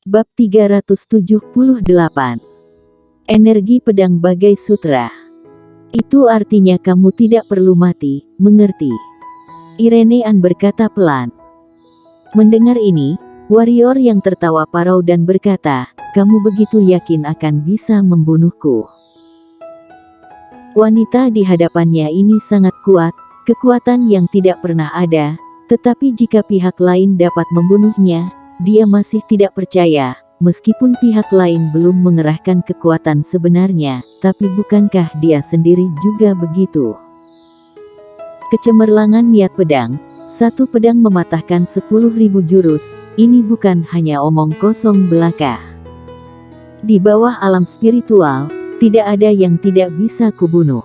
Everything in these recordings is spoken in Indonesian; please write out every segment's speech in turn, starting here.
Bab 378. Energi pedang bagai sutra. Itu artinya kamu tidak perlu mati, mengerti? Irene An berkata pelan. Mendengar ini, warrior yang tertawa parau dan berkata, kamu begitu yakin akan bisa membunuhku? Wanita di hadapannya ini sangat kuat, kekuatan yang tidak pernah ada, tetapi jika pihak lain dapat membunuhnya, dia masih tidak percaya, meskipun pihak lain belum mengerahkan kekuatan sebenarnya, tapi bukankah dia sendiri juga begitu? Kecemerlangan niat pedang, satu pedang mematahkan 10.000 jurus, ini bukan hanya omong kosong belaka. Di bawah alam spiritual, tidak ada yang tidak bisa kubunuh.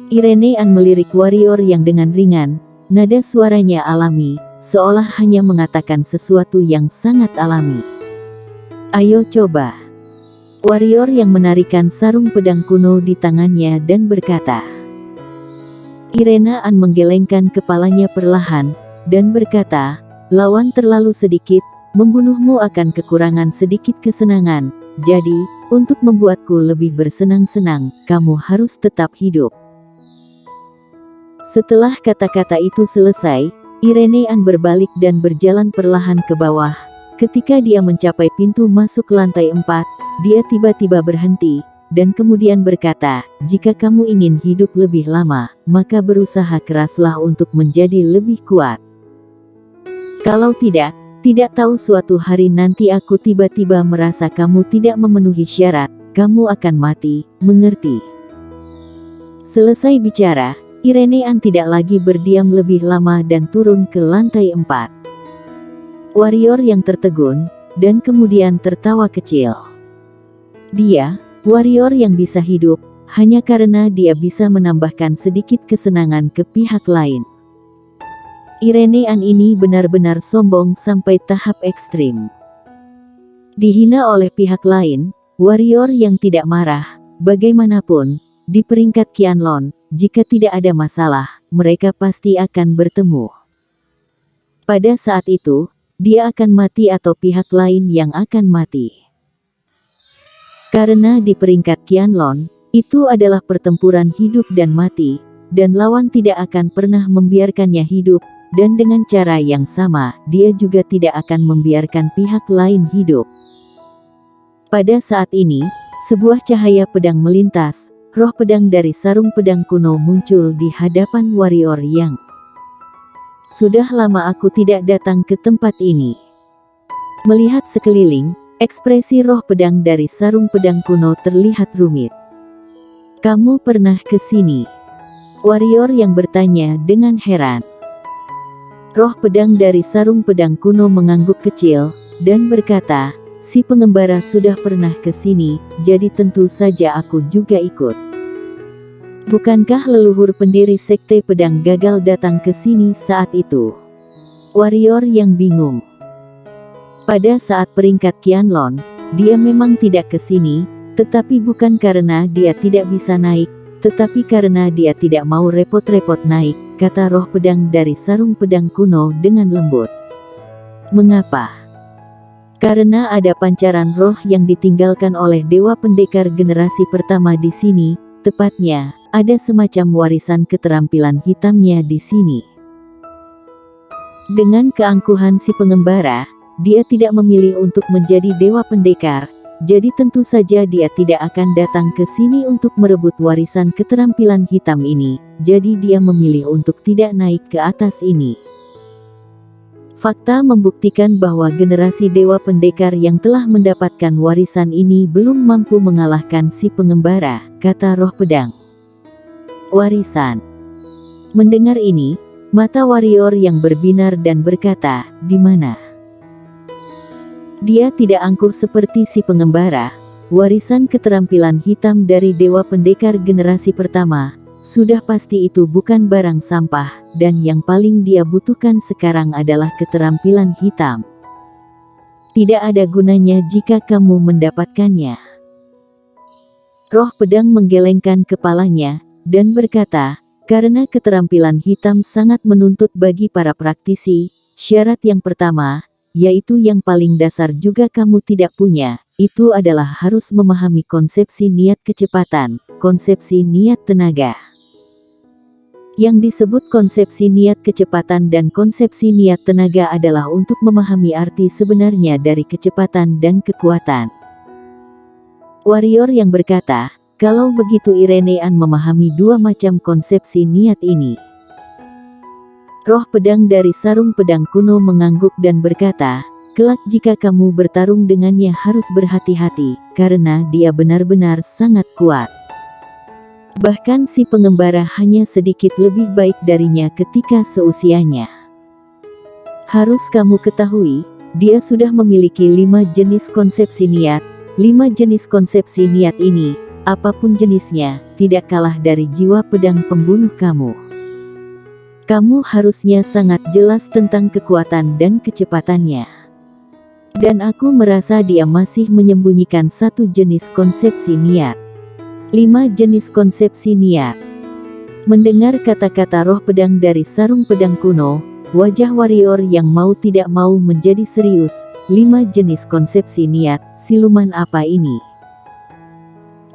Irene An melirik warrior yang dengan ringan, nada suaranya alami, seolah hanya mengatakan sesuatu yang sangat alami. Ayo coba. Warrior yang menarikan sarung pedang kuno di tangannya dan berkata. Irene An menggelengkan kepalanya perlahan, dan berkata, lawan terlalu sedikit, membunuhmu akan kekurangan sedikit kesenangan, jadi, untuk membuatku lebih bersenang-senang, kamu harus tetap hidup. Setelah kata-kata itu selesai, Irene An berbalik dan berjalan perlahan ke bawah. Ketika dia mencapai pintu masuk lantai 4, dia tiba-tiba berhenti, dan kemudian berkata, jika kamu ingin hidup lebih lama, maka berusaha keraslah untuk menjadi lebih kuat. Kalau tidak tahu suatu hari nanti aku tiba-tiba merasa kamu tidak memenuhi syarat, kamu akan mati, mengerti? Selesai bicara, Irene An tidak lagi berdiam lebih lama dan turun ke lantai 4. Warrior yang tertegun, dan kemudian tertawa kecil. Dia, warrior yang bisa hidup, hanya karena dia bisa menambahkan sedikit kesenangan ke pihak lain. Irene An ini benar-benar sombong sampai tahap ekstrim. Dihina oleh pihak lain, warrior yang tidak marah, bagaimanapun, di peringkat Qianlong, jika tidak ada masalah, mereka pasti akan bertemu. Pada saat itu, dia akan mati atau pihak lain yang akan mati. Karena di peringkat Qianlong, itu adalah pertempuran hidup dan mati, dan lawan tidak akan pernah membiarkannya hidup, dan dengan cara yang sama, dia juga tidak akan membiarkan pihak lain hidup. Pada saat ini, sebuah cahaya pedang melintas. Roh pedang dari sarung pedang kuno muncul di hadapan warrior yang. Sudah lama aku tidak datang ke tempat ini. Melihat sekeliling, ekspresi roh pedang dari sarung pedang kuno terlihat rumit. Kamu pernah ke sini? Warrior yang bertanya dengan heran. Roh pedang dari sarung pedang kuno mengangguk kecil, dan berkata, si pengembara sudah pernah ke sini, jadi tentu saja aku juga ikut. Bukankah leluhur pendiri sekte pedang gagal datang ke sini saat itu? Warrior yang bingung. Pada saat peringkat Qianlong, dia memang tidak ke sini, tetapi bukan karena dia tidak bisa naik, tetapi karena dia tidak mau repot-repot naik, kata roh pedang dari sarung pedang kuno dengan lembut. Mengapa? Karena ada pancaran roh yang ditinggalkan oleh dewa pendekar generasi pertama di sini, tepatnya, ada semacam warisan keterampilan hitamnya di sini. Dengan keangkuhan si pengembara, dia tidak memilih untuk menjadi dewa pendekar, jadi tentu saja dia tidak akan datang ke sini untuk merebut warisan keterampilan hitam ini, jadi dia memilih untuk tidak naik ke atas ini. Fakta membuktikan bahwa generasi dewa pendekar yang telah mendapatkan warisan ini belum mampu mengalahkan si pengembara, kata roh pedang. Warisan. Mendengar ini, mata warrior yang berbinar dan berkata, di mana? Dia tidak angkuh seperti si pengembara, warisan keterampilan hitam dari dewa pendekar generasi pertama, sudah pasti itu bukan barang sampah, dan yang paling dia butuhkan sekarang adalah keterampilan hitam. Tidak ada gunanya jika kamu mendapatkannya. Roh pedang menggelengkan kepalanya, dan berkata, karena keterampilan hitam sangat menuntut bagi para praktisi, syarat yang pertama, yaitu yang paling dasar juga kamu tidak punya, itu adalah harus memahami konsepsi niat kecepatan, konsepsi niat tenaga. Yang disebut konsepsi niat kecepatan dan konsepsi niat tenaga adalah untuk memahami arti sebenarnya dari kecepatan dan kekuatan. Warrior yang berkata, kalau begitu Irenean memahami dua macam konsepsi niat ini. Roh pedang dari sarung pedang kuno mengangguk dan berkata, kelak jika kamu bertarung dengannya harus berhati-hati, karena dia benar-benar sangat kuat. Bahkan si pengembara hanya sedikit lebih baik darinya ketika seusianya. Harus kamu ketahui, dia sudah memiliki 5 jenis konsepsi niat. 5 jenis konsepsi niat ini, apapun jenisnya, tidak kalah dari jiwa pedang pembunuh kamu. Kamu harusnya sangat jelas tentang kekuatan dan kecepatannya. Dan aku merasa dia masih menyembunyikan satu jenis konsepsi niat. 5 jenis konsepsi niat. Mendengar kata-kata roh pedang dari sarung pedang kuno, wajah warrior yang mau tidak mau menjadi serius. 5 jenis konsepsi niat, siluman apa ini?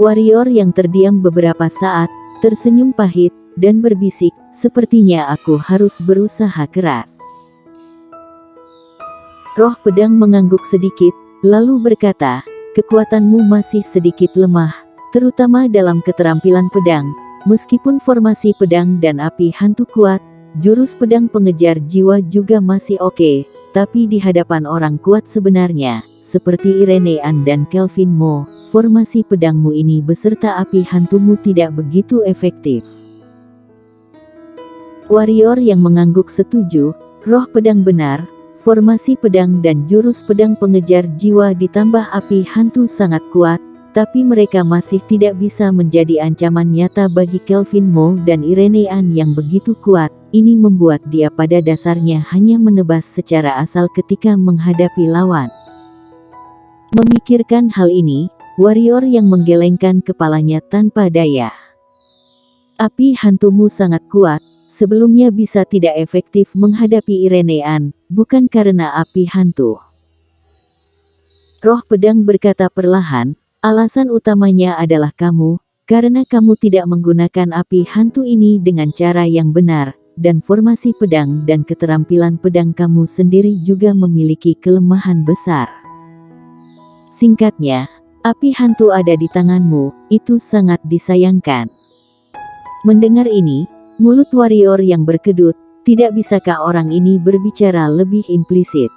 Warrior yang terdiam beberapa saat, tersenyum pahit, dan berbisik, sepertinya aku harus berusaha keras. Roh pedang mengangguk sedikit, lalu berkata, kekuatanmu masih sedikit lemah, terutama dalam keterampilan pedang. Meskipun formasi pedang dan api hantu kuat, jurus pedang pengejar jiwa juga masih oke, tapi di hadapan orang kuat sebenarnya, seperti Irenean dan Kelvin Mo, formasi pedangmu ini beserta api hantumu tidak begitu efektif. Warrior yang mengangguk setuju, roh pedang benar, formasi pedang dan jurus pedang pengejar jiwa ditambah api hantu sangat kuat, tapi mereka masih tidak bisa menjadi ancaman nyata bagi Kelvin Mo dan Irenean yang begitu kuat. Ini membuat dia pada dasarnya hanya menebas secara asal ketika menghadapi lawan. Memikirkan hal ini, warrior yang menggelengkan kepalanya tanpa daya. Api hantumu sangat kuat, sebelumnya bisa tidak efektif menghadapi Irenean, bukan karena api hantu. Roh pedang berkata perlahan, alasan utamanya adalah kamu, karena kamu tidak menggunakan api hantu ini dengan cara yang benar, dan formasi pedang dan keterampilan pedang kamu sendiri juga memiliki kelemahan besar. Singkatnya, api hantu ada di tanganmu, itu sangat disayangkan. Mendengar ini, mulut warrior yang berkedut, tidak bisakah orang ini berbicara lebih implisit?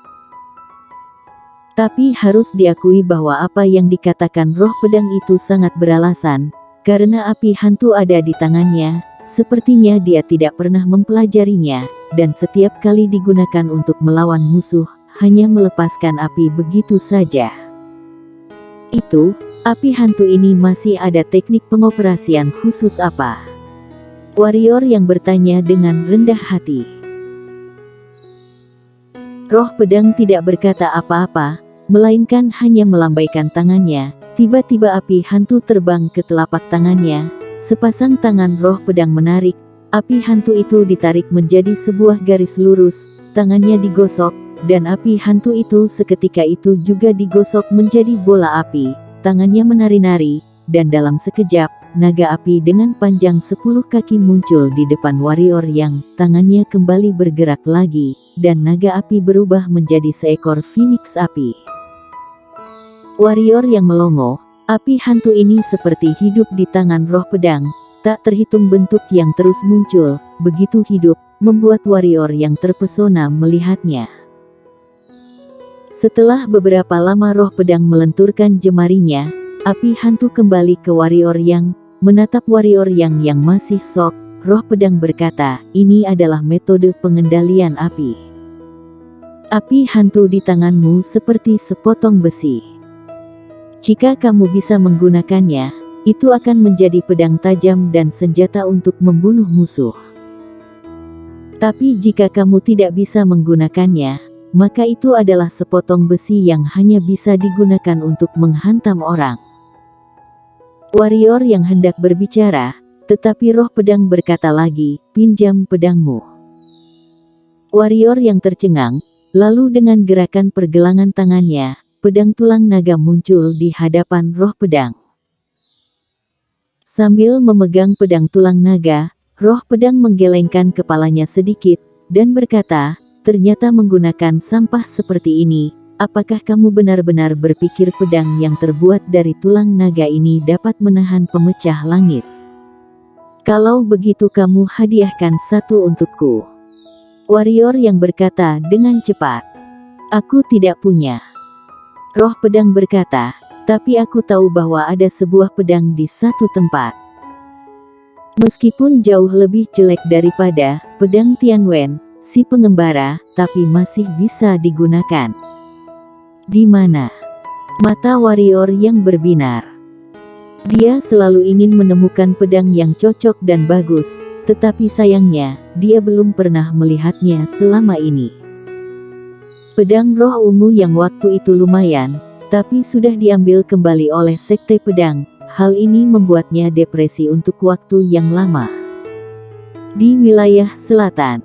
Tapi harus diakui bahwa apa yang dikatakan roh pedang itu sangat beralasan, karena api hantu ada di tangannya, sepertinya dia tidak pernah mempelajarinya, dan setiap kali digunakan untuk melawan musuh, hanya melepaskan api begitu saja. Itu, api hantu ini masih ada teknik pengoperasian khusus apa? Warrior yang bertanya dengan rendah hati. Roh pedang tidak berkata apa-apa, melainkan hanya melambaikan tangannya. Tiba-tiba api hantu terbang ke telapak tangannya. Sepasang tangan roh pedang menarik, api hantu itu ditarik menjadi sebuah garis lurus, tangannya digosok, dan api hantu itu seketika itu juga digosok menjadi bola api. Tangannya menari-nari, dan dalam sekejap, naga api dengan panjang 10 kaki muncul di depan warrior yang tangannya kembali bergerak lagi, dan naga api berubah menjadi seekor phoenix api. Warrior yang melongo, api hantu ini seperti hidup di tangan roh pedang, tak terhitung bentuk yang terus muncul, begitu hidup, membuat warrior yang terpesona melihatnya. Setelah beberapa lama roh pedang melenturkan jemarinya, api hantu kembali ke warrior yang menatap warrior yang masih shock. Roh pedang berkata, ini adalah metode pengendalian api. Api hantu di tanganmu seperti sepotong besi. Jika kamu bisa menggunakannya, itu akan menjadi pedang tajam dan senjata untuk membunuh musuh. Tapi jika kamu tidak bisa menggunakannya, maka itu adalah sepotong besi yang hanya bisa digunakan untuk menghantam orang. Warrior yang hendak berbicara, tetapi roh pedang berkata lagi, pinjam pedangmu. Warrior yang tercengang, Lalu dengan gerakan pergelangan tangannya, pedang tulang naga muncul di hadapan roh pedang. Sambil memegang pedang tulang naga, roh pedang menggelengkan kepalanya sedikit, dan berkata, "Ternyata menggunakan sampah seperti ini, apakah kamu benar-benar berpikir pedang yang terbuat dari tulang naga ini dapat menahan pemecah langit? Kalau begitu kamu hadiahkan satu untukku." Warrior yang berkata dengan cepat, "Aku tidak punya." Roh pedang berkata, "Tapi aku tahu bahwa ada sebuah pedang di satu tempat. Meskipun jauh lebih jelek daripada pedang Tianwen, si pengembara, tapi masih bisa digunakan." "Di mana?" Mata warrior yang berbinar. Dia selalu ingin menemukan pedang yang cocok dan bagus, tetapi sayangnya, dia belum pernah melihatnya selama ini. Pedang roh ungu yang waktu itu lumayan, tapi sudah diambil kembali oleh sekte pedang. Hal ini membuatnya depresi untuk waktu yang lama. Di wilayah selatan,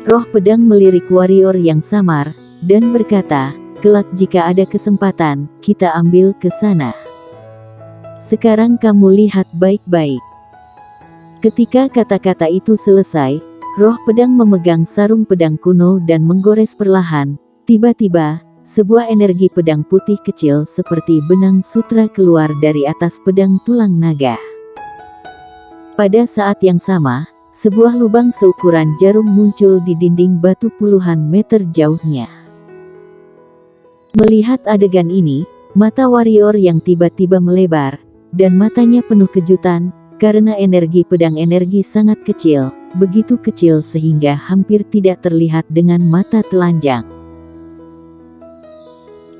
roh pedang melirik warrior yang samar, dan berkata, "Kelak jika ada kesempatan, kita ambil ke sana. Sekarang kamu lihat baik-baik." Ketika kata-kata itu selesai, roh pedang memegang sarung pedang kuno dan menggores perlahan. Tiba-tiba, sebuah energi pedang putih kecil seperti benang sutra keluar dari atas pedang tulang naga. Pada saat yang sama, sebuah lubang seukuran jarum muncul di dinding batu puluhan meter jauhnya. Melihat adegan ini, mata warrior yang tiba-tiba melebar, dan matanya penuh kejutan, karena energi pedang energi sangat kecil, begitu kecil sehingga hampir tidak terlihat dengan mata telanjang.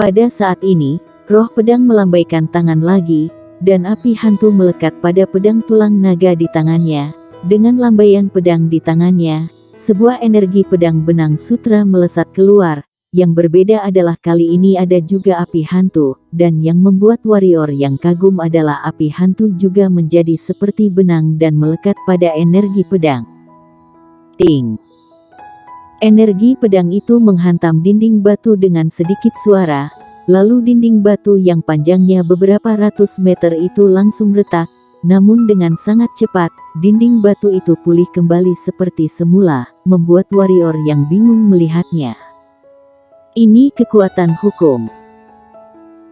Pada saat ini, roh pedang melambaikan tangan lagi, dan api hantu melekat pada pedang tulang naga di tangannya. Dengan lambaian pedang di tangannya, sebuah energi pedang benang sutra melesat keluar. Yang berbeda adalah kali ini ada juga api hantu, dan yang membuat warrior yang kagum adalah api hantu juga menjadi seperti benang dan melekat pada energi pedang. Ting! Energi pedang itu menghantam dinding batu dengan sedikit suara, lalu dinding batu yang panjangnya beberapa ratus meter itu langsung retak, namun dengan sangat cepat, dinding batu itu pulih kembali seperti semula, membuat warrior yang bingung melihatnya. Ini kekuatan hukum.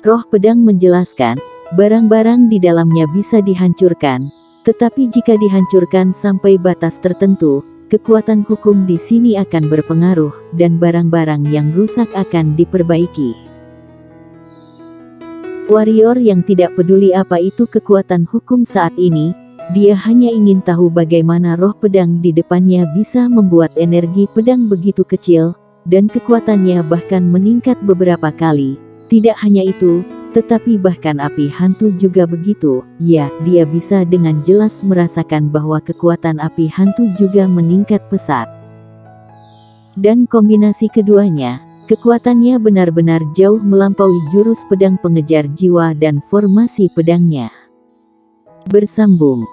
Roh pedang menjelaskan, barang-barang di dalamnya bisa dihancurkan, tetapi jika dihancurkan sampai batas tertentu, kekuatan hukum di sini akan berpengaruh, dan barang-barang yang rusak akan diperbaiki. Warrior yang tidak peduli apa itu kekuatan hukum saat ini, dia hanya ingin tahu bagaimana roh pedang di depannya bisa membuat energi pedang begitu kecil, dan kekuatannya bahkan meningkat beberapa kali. Tidak hanya itu, tetapi bahkan api hantu juga begitu. Ya, dia bisa dengan jelas merasakan bahwa kekuatan api hantu juga meningkat pesat. Dan kombinasi keduanya, kekuatannya benar-benar jauh melampaui jurus pedang pengejar jiwa dan formasi pedangnya. Bersambung.